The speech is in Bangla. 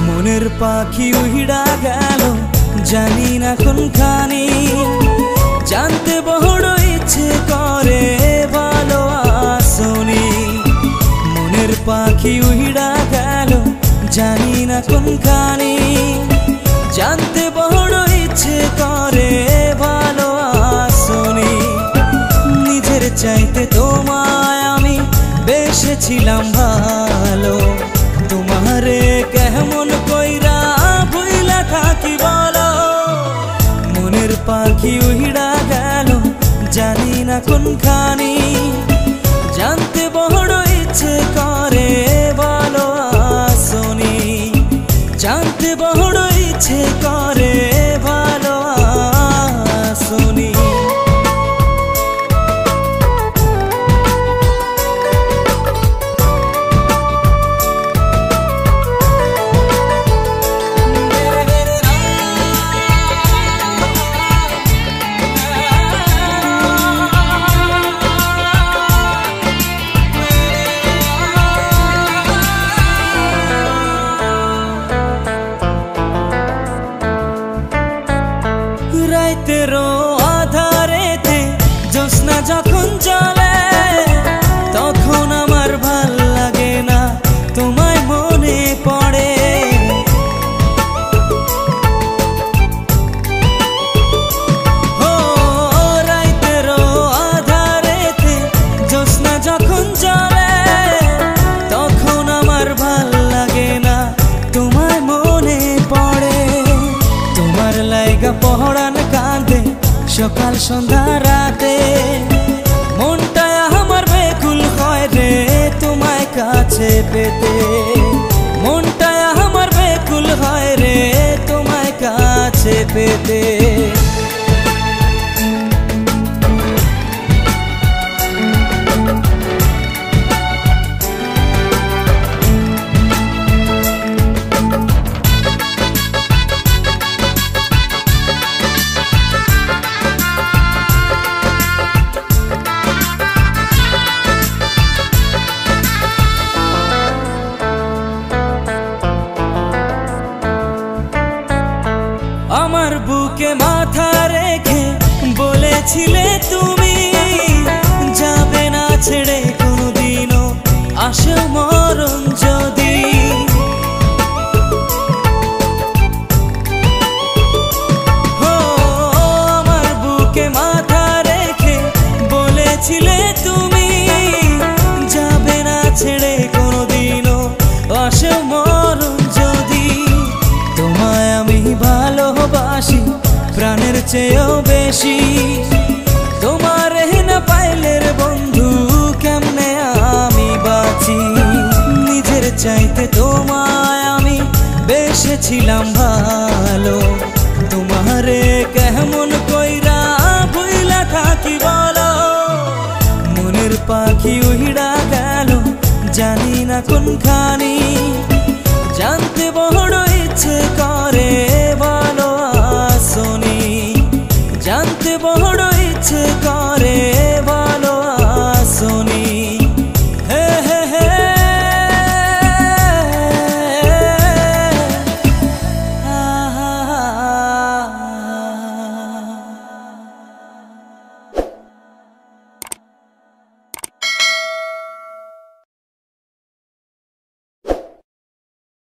মনের পাখি উড়া গেল জানি না কোনখানি, জানতে বড় ইচ্ছে করে ভালো আসনি। মনের পাখি উড়া গেল জানি না কোনখানি, জানতে বড় ইচ্ছে করে ভালো আসনি। নিজের চাইতে তোমায় আমি বেসেছিলাম ভালো, তোমারে কেমন কইরা ভুইলা থাকি বলো। মনের পাখি উড়া গেল জানি না কোনখানি, জানতে বড় ইচ্ছে করে ভালো আসনি। জানতে বড় ইচ্ছে করে ভালো আসনি। রাইতেরও আধারেতে জ্যোৎস্না যখন জ্বলে, তখন আমার ভাল লাগে না তোমায় মনে পড়ে। ও রাইতেরও আধারেতে জ্যোৎস্না যখন জ্বলে, তখন আমার ভাল লাগে না তোমায় মনে পড়ে। তোমার লাইগা পহড়ান কাঁদে সকাল সন্ধ্যা রাতে, মনটা আমার বেকুল হয় রে তোমায় কাছে পেতে। মনটা আমার বেকুল হয় রে তোমায় কাছে পেতে। আমার বুকে মাথা রেখে বলেছিলে তুমি, যাবে না ছেড়ে কোনোদিনও আসে মরণ যদি। ও আমার বুকে মাথা রেখে বলেছিলে তুমি, যাবে না ছেড়ে কোনোদিনও আসে মরণ যদি। তোমায় আমি ভালোবাসি প্রাণের চেয়েও বেশি, তোমার না পাইলে রে বন্ধু কেমনে আমি বাঁচি। নিজের চাইতে তোমায় আমি বেসেছিলাম ভালো, তোমারে কেমন কইরা ভুইলা থাকি বলো। মনের পাখি উড়া গেল জানি না কোনখানি, জানতে বড় ইচ্ছে করে